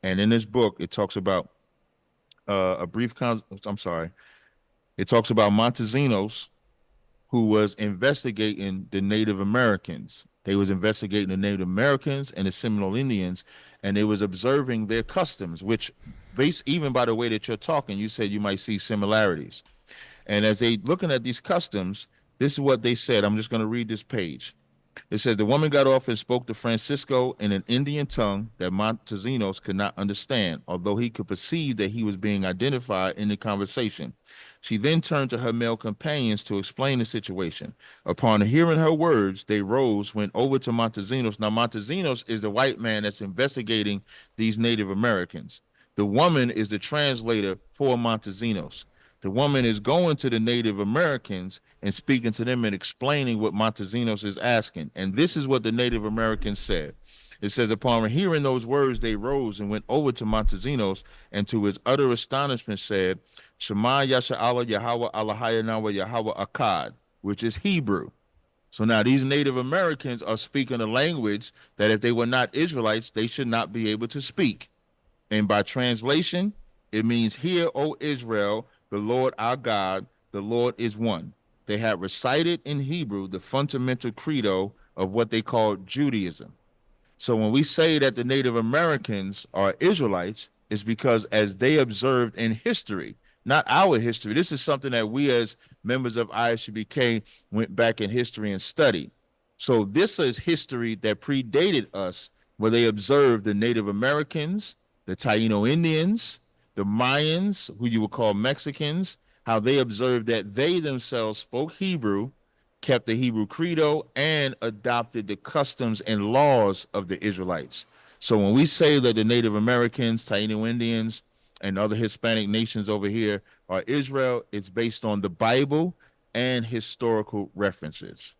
And in this book, it talks about it talks about Montesinos, who was investigating the Native Americans. They was investigating the Native Americans and the Seminole Indians, and they was observing their customs, which, based even by the way that you're talking, you said you might see similarities. And as they looking at these customs, this is what they said. I'm just going to read this page. It says the woman got off and spoke to Francisco in an Indian tongue that Montesinos could not understand, although he could perceive that he was being identified in the conversation. She then turned to her male companions to explain the situation. Upon hearing her words, they rose, went over to Montesinos. Now, Montesinos is the white man that's investigating these Native Americans. The woman is the translator for Montesinos. The woman is going to the Native Americans and speaking to them and explaining what Montesinos is asking. And this is what the Native Americans said. It says, upon hearing those words, they rose and went over to Montesinos, and to his utter astonishment said, Shema Yasha Allah Yahweh Allahayanawa Yahweh Akkad, which is Hebrew. So now these Native Americans are speaking a language that if they were not Israelites, they should not be able to speak. And by translation, it means, Hear, O Israel, the Lord our God, the Lord is one. They had recited in Hebrew the fundamental credo of what they call Judaism. So when we say that the Native Americans are Israelites, it's because as they observed in history, not our history, this is something that we as members of ISUBK went back in history and studied. So this is history that predated us, where they observed the Native Americans, the Taino Indians, the Mayans, who you would call Mexicans, how they observed that they themselves spoke Hebrew, kept the Hebrew credo, and adopted the customs and laws of the Israelites. So when we say that the Native Americans, Taino Indians, and other Hispanic nations over here are Israel, it's based on the Bible and historical references.